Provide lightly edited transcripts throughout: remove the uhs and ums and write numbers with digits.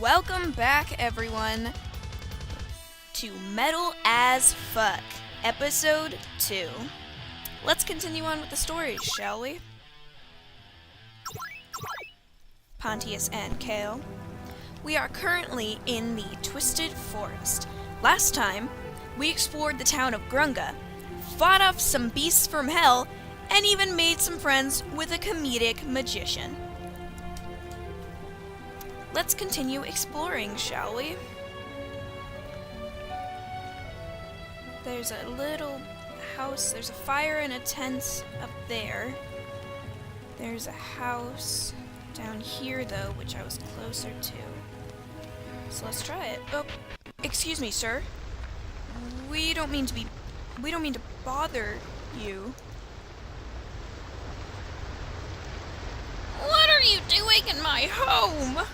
Welcome back, everyone, to Metal As Phuk, Episode 2. Let's continue on with the story, shall we? Pontius and Kale. We are currently in the Twisted Forest. Last time, we explored the town of Grunga, fought off some beasts from hell, and even made some friends with a comedic magician. Let's continue exploring, shall we? There's a little house. There's a fire and a tent up there. There's a house down here, though, which I was closer to. So let's try it. Oh, excuse me, sir. We don't mean to bother you. What are you doing in my home?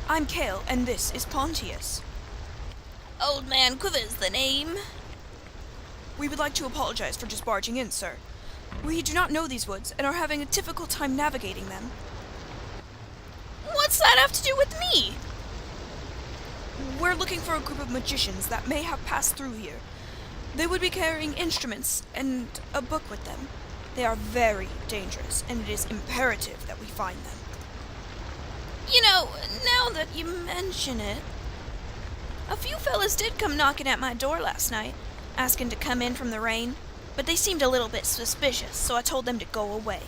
I'm Kale, and this is Pontius. Old Man Quiver is the name. We would like to apologize for just barging in, sir. We do not know these woods and are having a difficult time navigating them. What's that have to do with me? We're looking for a group of magicians that may have passed through here. They would be carrying instruments and a book with them. They are very dangerous, and it is imperative that we find them. You know, now that you mention it, a few fellas did come knocking at my door last night, asking to come in from the rain, but they seemed a little bit suspicious, so I told them to go away.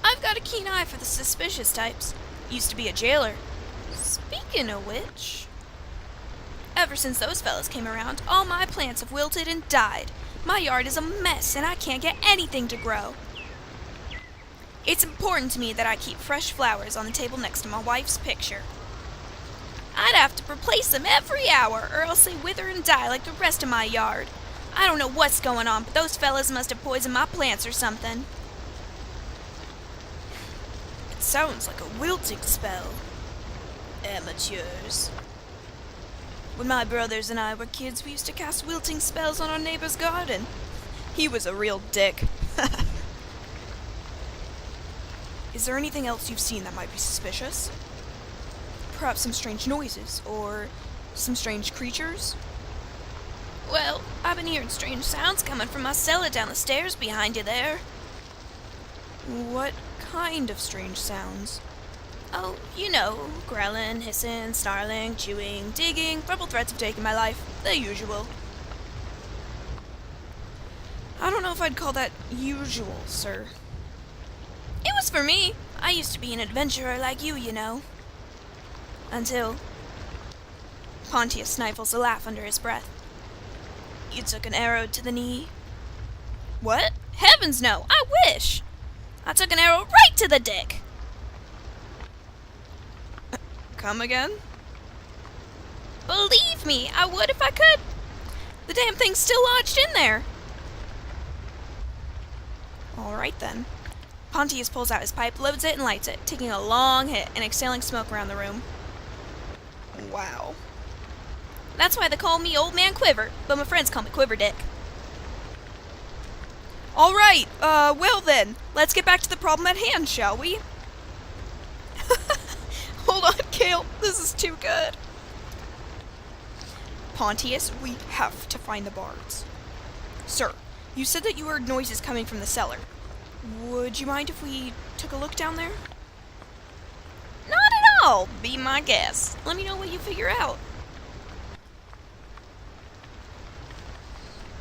I've got a keen eye for the suspicious types. Used to be a jailer. Speaking of which, ever since those fellas came around, all my plants have wilted and died. My yard is a mess, and I can't get anything to grow. It's important to me that I keep fresh flowers on the table next to my wife's picture. I'd have to replace them every hour, or else they wither and die like the rest of my yard. I don't know what's going on, but those fellas must have poisoned my plants or something. It sounds like a wilting spell. Amateurs. When my brothers and I were kids, we used to cast wilting spells on our neighbor's garden. He was a real dick. Is there anything else you've seen that might be suspicious? Perhaps some strange noises, or some strange creatures? Well, I've been hearing strange sounds coming from my cellar down the stairs behind you there. What kind of strange sounds? Oh, you know, growling, hissing, snarling, chewing, digging, verbal threats have taken my life. The usual. I don't know if I'd call that usual, sir. It was for me. I used to be an adventurer like you know. Until Pontius stifles a laugh under his breath. You took an arrow to the knee. What? Heavens no! I wish! I took an arrow right to the dick! Come again? Believe me, I would if I could. The damn thing's still lodged in there. Alright then. Pontius pulls out his pipe, loads it, and lights it, taking a long hit and exhaling smoke around the room. Wow. That's why they call me Old Man Quiver, but my friends call me Quiver Dick. Alright, well then, let's get back to the problem at hand, shall we? Hold on, Kale, this is too good. Pontius, we have to find the bards. Sir, you said that you heard noises coming from the cellar. Would you mind if we took a look down there? Not at all. Be my guest. Let me know what you figure out.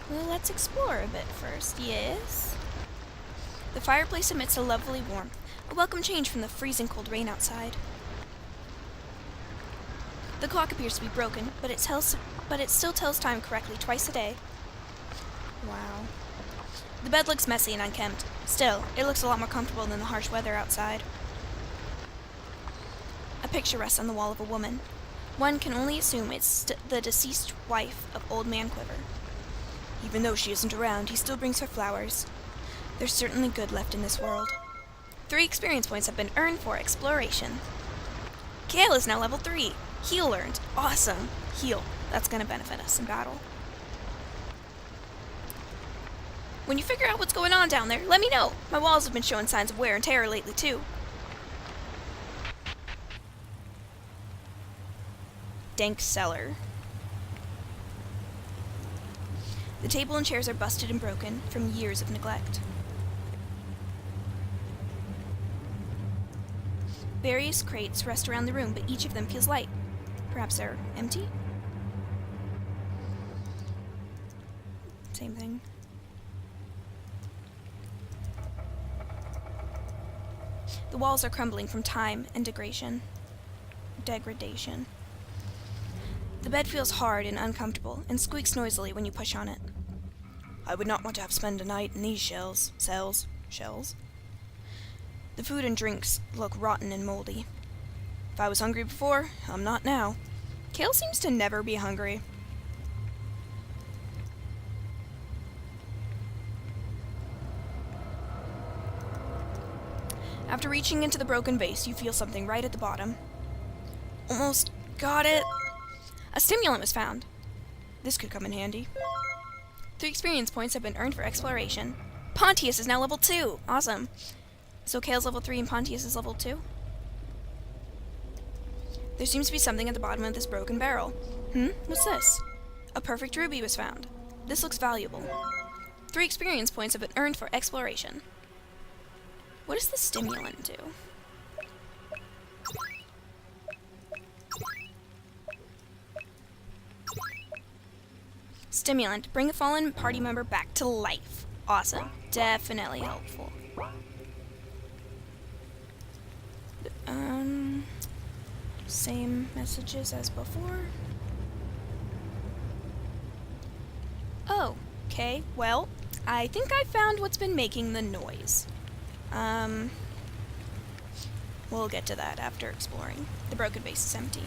Well, let's explore a bit first, yes? The fireplace emits a lovely warmth, a welcome change from the freezing cold rain outside. The clock appears to be broken, but it still tells time correctly twice a day. Wow. The bed looks messy and unkempt. Still, it looks a lot more comfortable than the harsh weather outside. A picture rests on the wall of a woman. One can only assume it's the deceased wife of Old Man Quiver. Even though she isn't around, he still brings her flowers. There's certainly good left in this world. 3 experience points have been earned for exploration. Kale is now level 3. Heal earned. Awesome. Heal. That's going to benefit us in battle. When you figure out what's going on down there, let me know. My walls have been showing signs of wear and tear lately, too. dank cellar. The table and chairs are busted and broken from years of neglect. Various crates rest around the room, but each of them feels light. Perhaps they're empty? Same thing. The walls are crumbling from time and degradation. The bed feels hard and uncomfortable and squeaks noisily when you push on it. I would not want to have spent a night in these cells. The food and drinks look rotten and moldy. If I was hungry before, I'm not now. Kale seems to never be hungry. After reaching into the broken vase, you feel something right at the bottom. Almost got it. A stimulant was found. This could come in handy. 3 experience points have been earned for exploration. Pontius is now level 2. Awesome. So Kale's level 3 and Pontius is level 2? There seems to be something at the bottom of this broken barrel. What's this? A perfect ruby was found. This looks valuable. 3 experience points have been earned for exploration. What does the stimulant do? Stimulant. Bring a fallen party member back to life. Awesome. Definitely helpful. Same messages as before. Oh, okay. Well, I think I found what's been making the noise. We'll get to that after exploring. The broken vase is empty.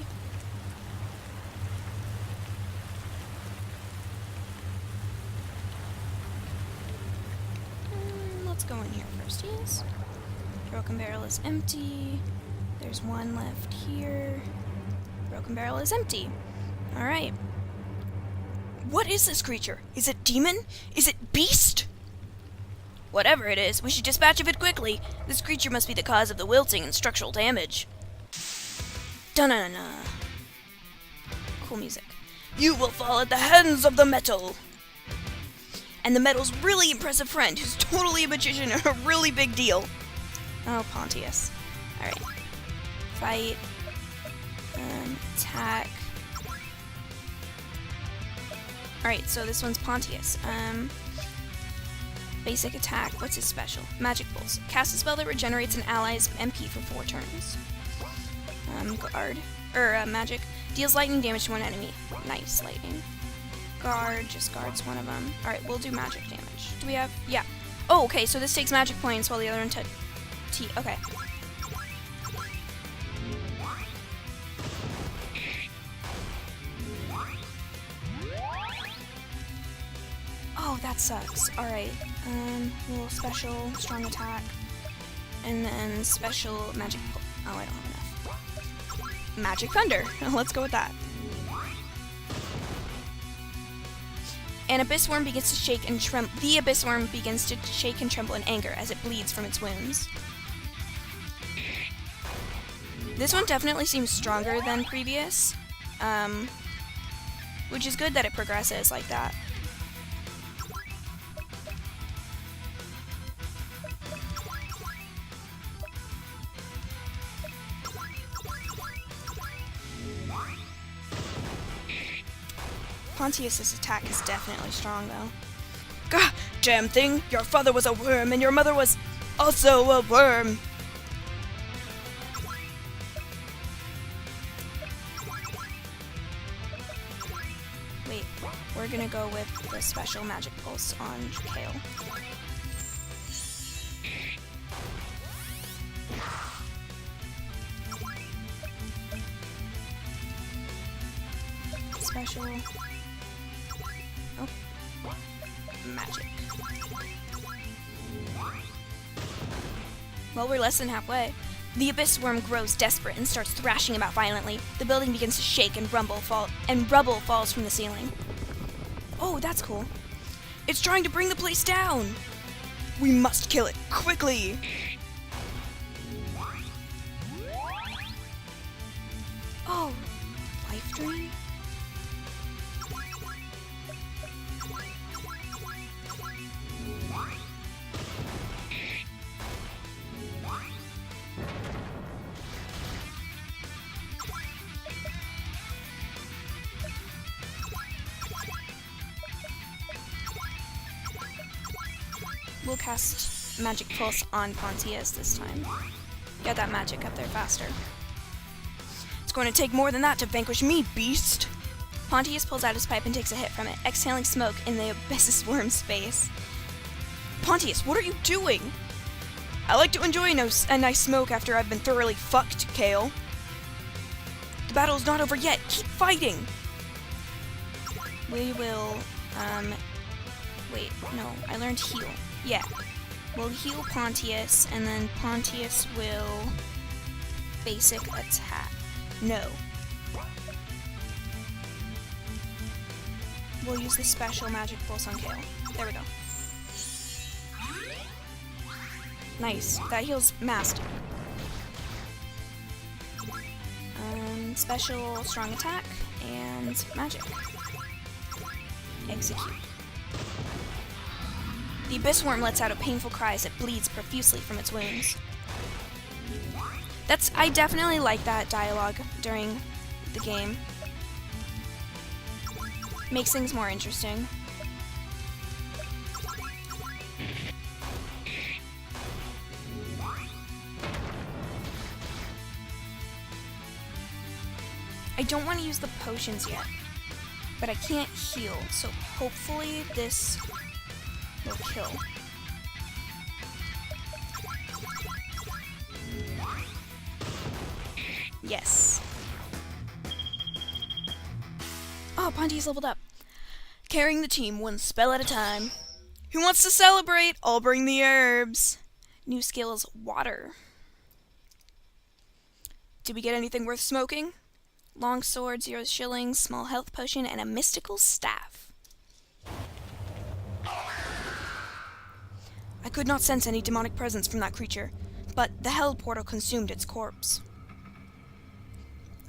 Let's go in here first, yes. Broken barrel is empty. There's one left here. Broken barrel is empty. Alright. What is this creature? Is it demon? Is it beast? Whatever it is, we should dispatch of it quickly. This creature must be the cause of the wilting and structural damage. Dun-dun-dun-dun. Cool music. You will fall at the hands of the metal. And the metal's really impressive friend, who's totally a magician and a really big deal. Oh, Pontius. Alright. Fight. Attack. Alright, so this one's Pontius. Basic attack. What's his special? Magic Pulse. Cast a spell that regenerates an ally's MP for 4 turns. Magic. Deals lightning damage to one enemy. Nice, lightning. Guard. Just guards one of them. Alright, we'll do magic damage. Do we have... Yeah. Oh, okay, so this takes magic points while the other one okay. Oh, that sucks. Alright. Little special, strong attack. And then special magic... Oh, I don't have enough. Magic Thunder. Let's go with that. An abyss worm begins to shake and tremble. The abyss worm begins to shake and tremble in anger as it bleeds from its wounds. This one definitely seems stronger than previous, which is good that it progresses like that. Pontius's attack is definitely strong, though. Gah! Damn thing! Your father was a worm, and your mother was also a worm! Wait, we're gonna go with the special magic pulse on Kale. Special... Oh. Magic. Well, we're less than halfway. The abyss worm grows desperate and starts thrashing about violently. The building begins to shake and rubble falls from the ceiling. Oh, that's cool. It's trying to bring the place down! We must kill it, quickly! Oh, life drain? cast Magic Pulse on Pontius this time. Get that magic up there faster. It's going to take more than that to vanquish me, beast! Pontius pulls out his pipe and takes a hit from it, exhaling smoke in the Abyss's worm's face. Pontius, what are you doing? I like to enjoy a nice smoke after I've been thoroughly fucked, Kale. The battle's not over yet. Keep fighting! We will, wait, no, I learned heal. Yeah. We'll heal Pontius, and then Pontius will basic attack. No. We'll use the special magic pulse on Kale. There we go. Nice. That heals Mast. Special strong attack and magic. Execute. The Abyss Worm lets out a painful cry as it bleeds profusely from its wounds. I definitely like that dialogue during the game. Makes things more interesting. I don't want to use the potions yet, but I can't heal, so hopefully this will kill. Yes. Oh, Pontius leveled up. Carrying the team one spell at a time. Who wants to celebrate? I'll bring the herbs. New skill is water. Did we get anything worth smoking? Long sword, 0 shillings, small health potion, and a mystical staff. I could not sense any demonic presence from that creature, but the hell portal consumed its corpse.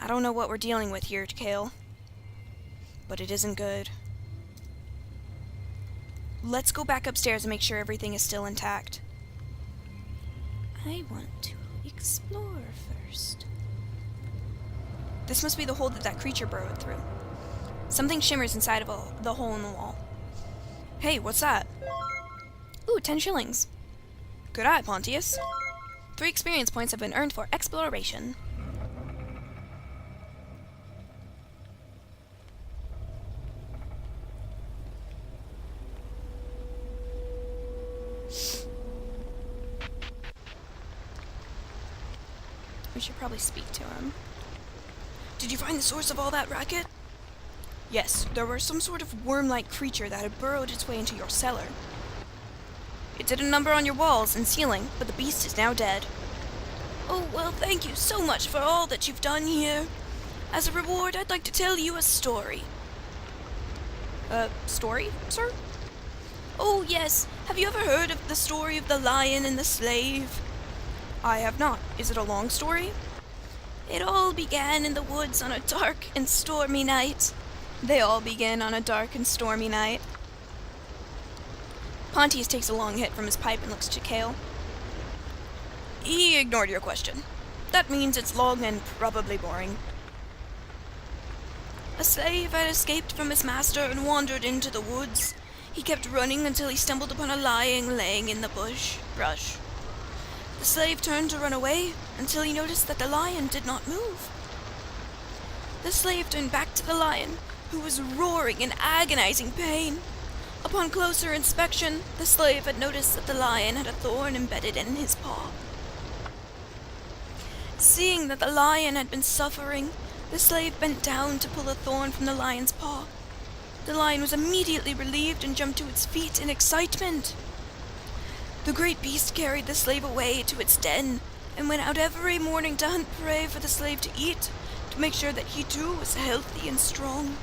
I don't know what we're dealing with here, Kale, but it isn't good. Let's go back upstairs and make sure everything is still intact. I want to explore first. This must be the hole that creature burrowed through. Something shimmers inside of the hole in the wall. Hey, what's that? Ooh, 10 shillings. Good eye, Pontius. 3 experience points have been earned for exploration. We should probably speak to him. Did you find the source of all that racket? Yes, there was some sort of worm-like creature that had burrowed its way into your cellar. It did a number on your walls and ceiling, but the beast is now dead. Oh, well, thank you so much for all that you've done here. As a reward, I'd like to tell you a story. Story, sir? Oh, yes. Have you ever heard of the story of the lion and the slave? I have not. Is it a long story? It all began in the woods on a dark and stormy night. They all began on a dark and stormy night. Pontius takes a long hit from his pipe and looks to Kale. He ignored your question. That means it's long and probably boring. A slave had escaped from his master and wandered into the woods. He kept running until he stumbled upon a lion laying in the brush. The slave turned to run away until he noticed that the lion did not move. The slave turned back to the lion, who was roaring in agonizing pain. Upon closer inspection, the slave had noticed that the lion had a thorn embedded in his paw. Seeing that the lion had been suffering, the slave bent down to pull a thorn from the lion's paw. The lion was immediately relieved and jumped to its feet in excitement. The great beast carried the slave away to its den and went out every morning to hunt prey for the slave to eat, to make sure that he too was healthy and strong.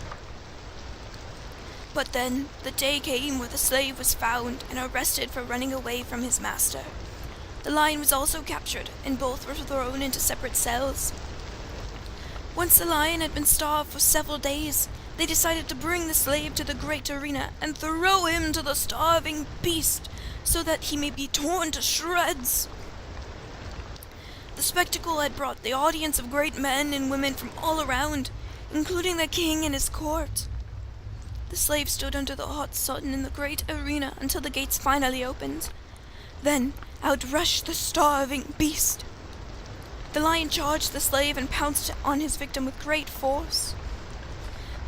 But then the day came where the slave was found and arrested for running away from his master. The lion was also captured, and both were thrown into separate cells. Once the lion had been starved for several days, they decided to bring the slave to the great arena and throw him to the starving beast, so that he may be torn to shreds. The spectacle had brought the audience of great men and women from all around, including the king and his court. The slave stood under the hot sun in the great arena until the gates finally opened. Then out rushed the starving beast. The lion charged the slave and pounced on his victim with great force.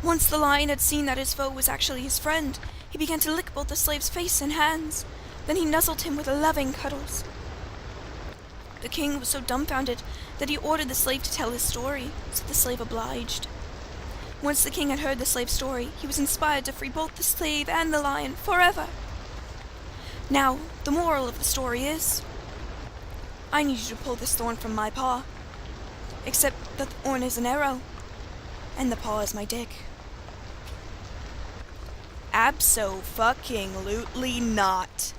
Once the lion had seen that his foe was actually his friend, he began to lick both the slave's face and hands. Then he nuzzled him with loving cuddles. The king was so dumbfounded that he ordered the slave to tell his story, so the slave obliged. Once the king had heard the slave's story, he was inspired to free both the slave and the lion forever. Now, the moral of the story is, I need you to pull this thorn from my paw, except that the thorn is an arrow, and the paw is my dick. Abso-fucking-lutely not.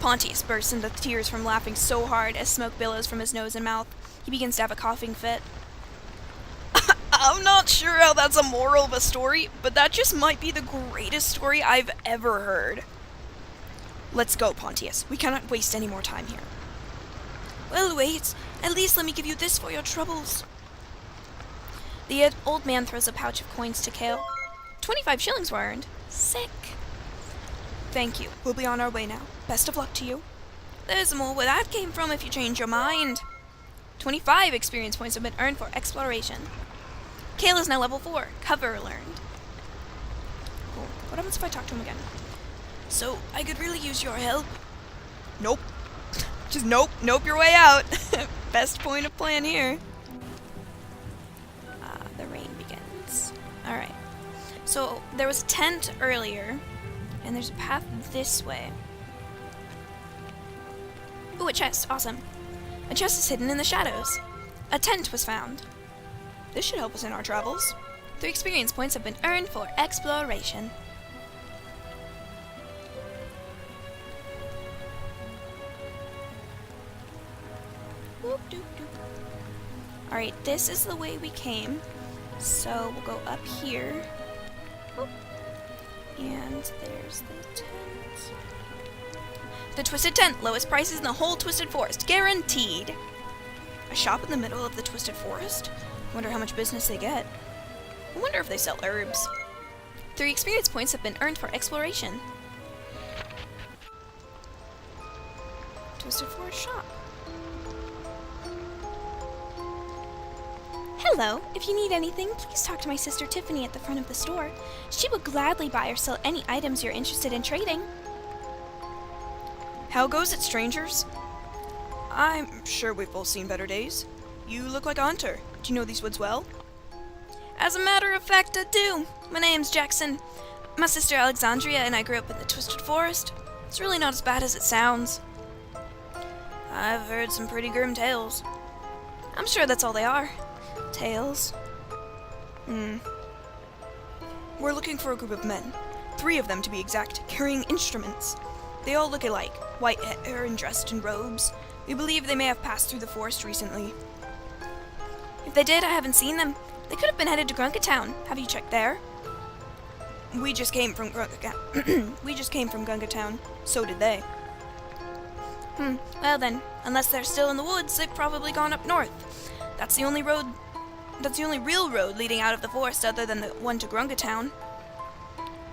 Pontius bursts into tears from laughing so hard as smoke billows from his nose and mouth. He begins to have a coughing fit. I'm not sure how that's a moral of a story, but that just might be the greatest story I've ever heard. Let's go, Pontius. We cannot waste any more time here. Well, wait. At least let me give you this for your troubles. The old man throws a pouch of coins to Kale. 25 shillings were earned. Sick. Thank you. We'll be on our way now. Best of luck to you. There's more where that came from if you change your mind. 25 experience points have been earned for exploration. Kale is now level 4. Cover learned. Cool. What happens if I talk to him again? So, I could really use your help. Nope. Just nope. Nope your way out. Best point of plan here. The rain begins. Alright. So, there was a tent earlier, and there's a path this way. Ooh, a chest. Awesome. A chest is hidden in the shadows. A tent was found. This should help us in our travels. 3 experience points have been earned for exploration. Alright, this is the way we came. So we'll go up here. Whoop. And there's the tent. The Twisted Tent. Lowest prices in the whole Twisted Forest. Guaranteed. A shop in the middle of the Twisted Forest? Wonder how much business they get. I wonder if they sell herbs. 3 experience points have been earned for exploration. Twisted Forest shop. Hello. If you need anything, please talk to my sister Tiffany at the front of the store. She will gladly buy or sell any items you're interested in trading. How goes it, strangers? I'm sure we've both seen better days. You look like a hunter. Do you know these woods well? As a matter of fact, I do. My name's Jackson. My sister Alexandria and I grew up in the Twisted Forest. It's really not as bad as it sounds. I've heard some pretty grim tales. I'm sure that's all they are. Tales. We're looking for a group of men. 3 of them to be exact, carrying instruments. They all look alike, white hair and dressed in robes. We believe they may have passed through the forest recently. If they did, I haven't seen them. They could have been headed to Grunkatown. Have you checked there? We just came from Grunkatown. So did they. Well then, unless they're still in the woods, they've probably gone up north. That's the only real road leading out of the forest other than the one to Grunkatown.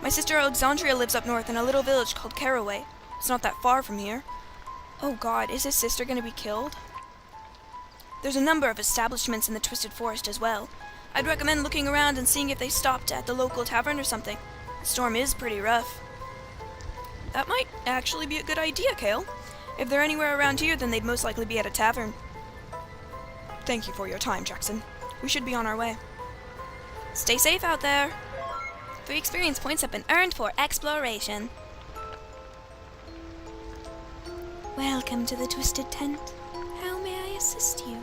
My sister Alexandria lives up north in a little village called Caraway. It's not that far from here. Oh god, is his sister going to be killed? There's a number of establishments in the Twisted Forest as well. I'd recommend looking around and seeing if they stopped at the local tavern or something. The storm is pretty rough. That might actually be a good idea, Kale. If they're anywhere around here, then they'd most likely be at a tavern. Thank you for your time, Jackson. We should be on our way. Stay safe out there. 3 experience points have been earned for exploration. Welcome to the Twisted Tent. How may I assist you?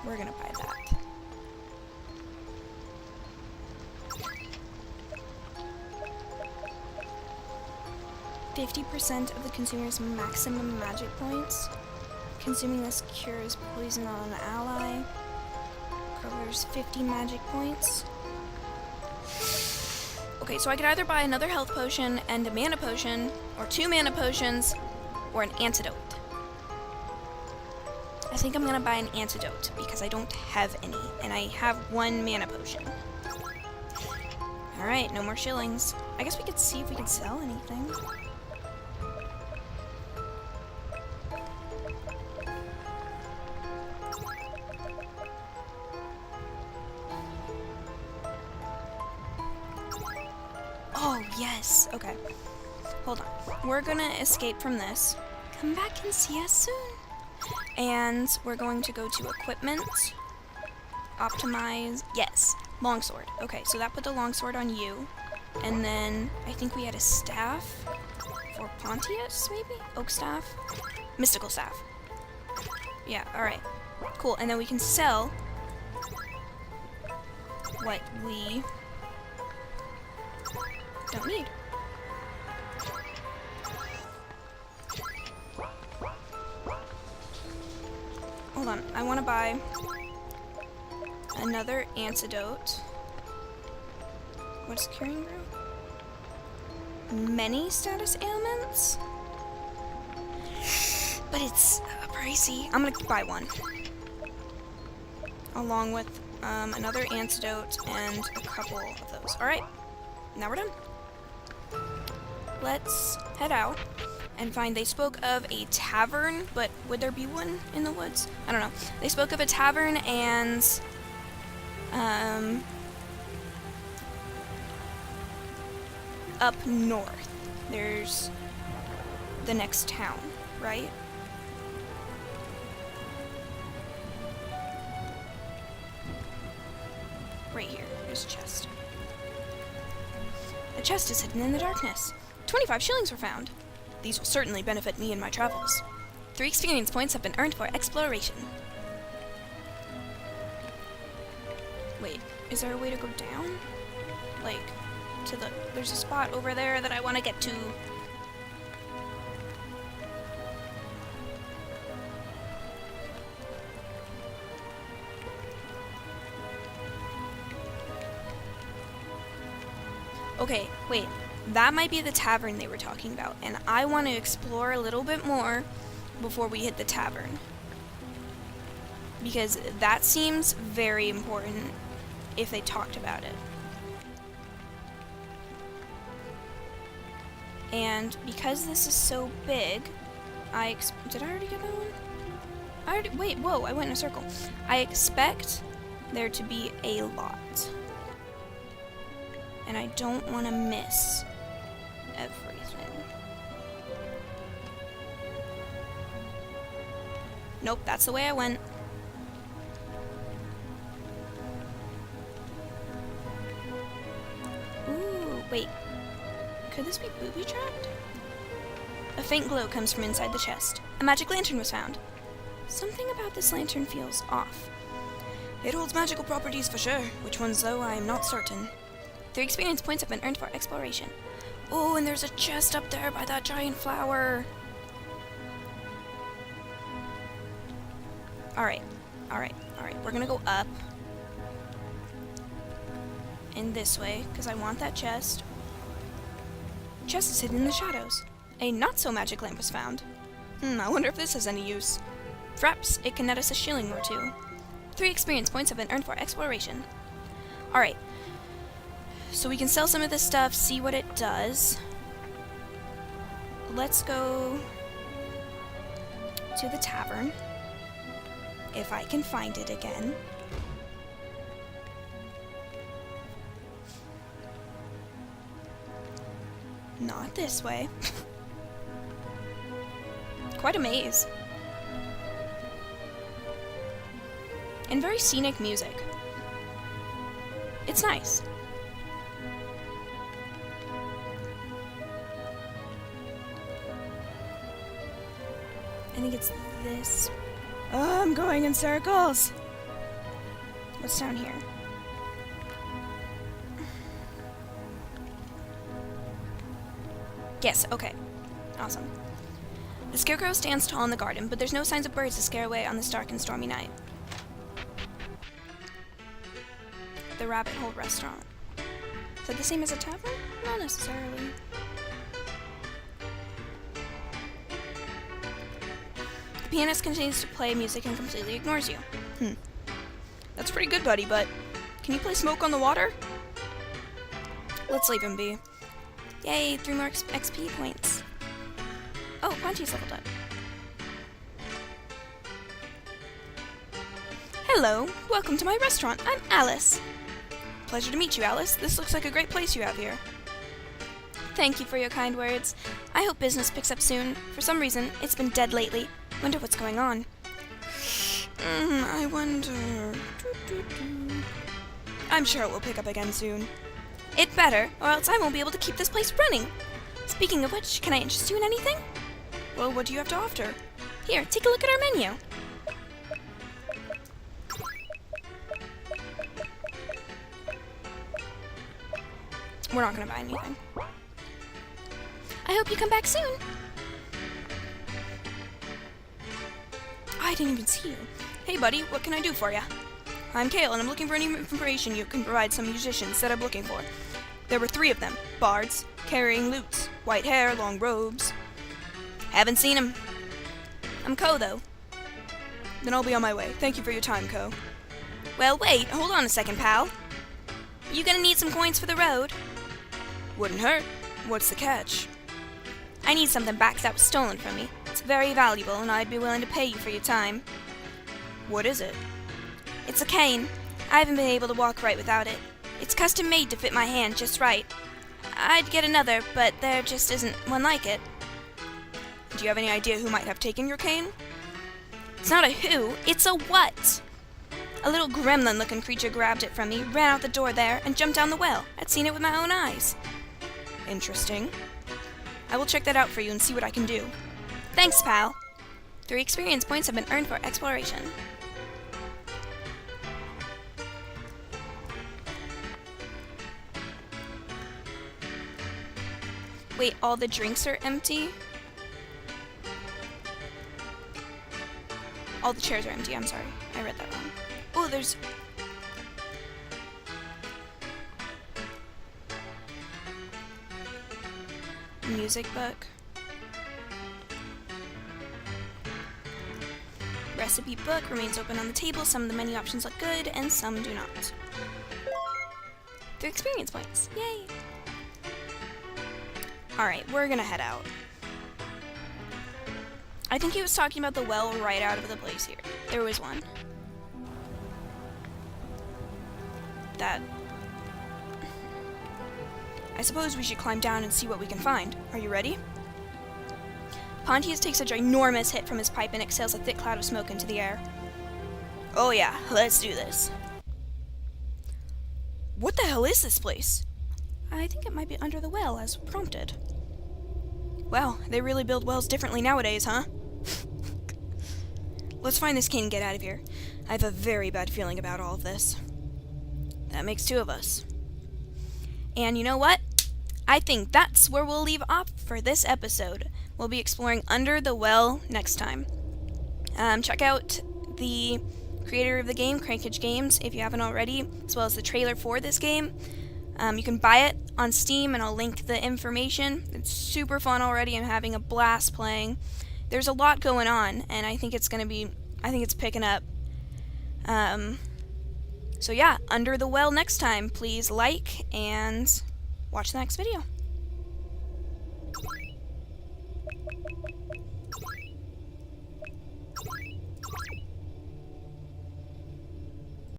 We're gonna buy that. %50 of the consumer's maximum magic points. Consuming this cures poison on an ally. Covers 50 magic points. Okay, so I could either buy another health potion and a mana potion, or 2 mana potions, or an antidote. I think I'm gonna buy an antidote because I don't have any, and I have 1 mana potion. Alright, no more shillings. I guess we could see if we can sell anything. Oh, yes. Okay. Hold on. We're gonna escape from this. Come back and see us soon. And we're going to go to equipment. Optimize. Yes. Longsword. Okay, so that put the longsword on you. And then I think we had a staff for Pontius, maybe? Oak staff? Mystical staff. Yeah, alright. Cool. And then we can sell what we don't need. Hold on, I want to buy another antidote. What's curing brew? Many status ailments? But it's pricey. I'm gonna buy one. Along with another antidote and a couple of those. Alright, now we're done. Let's head out and find. They spoke of a tavern, but would there be one in the woods? I don't know. They spoke of a tavern and up north there's the next town, right? Right here. There's a chest. The chest is hidden in the darkness. 25 shillings were found. These will certainly benefit me in my travels. 3 experience points have been earned for exploration. Wait, is there a way to go down? Like, to the... There's a spot over there that I want to get to. Okay, wait. That might be the tavern they were talking about, and I want to explore a little bit more before we hit the tavern. Because that seems very important if they talked about it. And because this is so big, did I already get that one? Wait, whoa, I went in a circle. I expect there to be a lot. And I don't want to miss everything. Nope, that's the way I went. Ooh, wait. Could this be booby-trapped? A faint glow comes from inside the chest. A magic lantern was found. Something about this lantern feels off. It holds magical properties for sure. Which ones, though, I am not certain. 3 experience points have been earned for exploration. Oh, and there's a chest up there by that giant flower. Alright, alright, alright. We're gonna go up. And this way, because I want that chest. Chest is hidden in the shadows. A not-so-magic lamp was found. I wonder if this has any use. Perhaps it can net us a shilling or 2. 3 experience points have been earned for exploration. Alright. So we can sell some of this stuff, see what it does. Let's go to the tavern. If I can find it again. Not this way. Quite a maze. And very scenic music. It's nice. I think it's this. Oh, I'm going in circles. What's down here? Yes, okay. Awesome. The scarecrow stands tall in the garden, but there's no signs of birds to scare away on this dark and stormy night. The Rabbit Hole Restaurant. Is that the same as a tavern? Not necessarily. pianist continues to play music and completely ignores you. That's pretty good, buddy, but can you play Smoke on the Water? Let's leave him be. Yay, 3 more XP points. Oh, Ponty's leveled up. Hello, welcome to my restaurant. I'm Alice. Pleasure to meet you, Alice. This looks like a great place you have here. Thank you for your kind words. I hope business picks up soon. For some reason, it's been dead lately. Wonder what's going on. I wonder... I'm sure it will pick up again soon. It better, or else I won't be able to keep this place running. Speaking of which, can I interest you in anything? Well, what do you have to offer? Here, take a look at our menu. We're not going to buy anything. I hope you come back soon. I didn't even see you. Hey, buddy, what can I do for you? I'm Kale, and I'm looking for any information you can provide some musicians that I'm looking for. There were 3 of them. Bards, carrying lutes, white hair, long robes. Haven't seen him. I'm Ko, though. Then I'll be on my way. Thank you for your time, Ko. Well, wait, hold on a second, pal. You gonna need some coins for the road? Wouldn't hurt. What's the catch? I need something back that was stolen from me. It's very valuable, and I'd be willing to pay you for your time. What is it? It's a cane. I haven't been able to walk right without it. It's custom made to fit my hand just right. I'd get another, but there just isn't one like it. Do you have any idea who might have taken your cane? It's not a who, it's a what. A little gremlin-looking creature grabbed it from me, ran out the door there, and jumped down the well. I'd seen it with my own eyes. Interesting. I will check that out for you and see what I can do. Thanks, pal. 3 experience points have been earned for exploration. Wait, all the drinks are empty? All the chairs are empty, I'm sorry. I read that wrong. Oh, there's... music book. Recipe book remains open on the table. Some of the menu options look good, and some do not. 3 experience points. Yay! Alright, we're gonna head out. I think he was talking about the well right out of the place here. There was one. That... I suppose we should climb down and see what we can find. Are you ready? Pontius takes a ginormous hit from his pipe and exhales a thick cloud of smoke into the air. Oh yeah, let's do this. What the hell is this place? I think it might be under the well, as prompted. Wow, they really build wells differently nowadays, huh? Let's find this cane and get out of here. I have a very bad feeling about all of this. That makes 2 of us. And you know what? I think that's where we'll leave off for this episode. We'll be exploring under the well next time. Check out the creator of the game, Crankage Games, if you haven't already, as well as the trailer for this game. You can buy it on Steam, and I'll link the information. It's super fun already. I'm having a blast playing. There's a lot going on, and I think it's picking up. So yeah, Under the Well next time. Please like and watch the next video.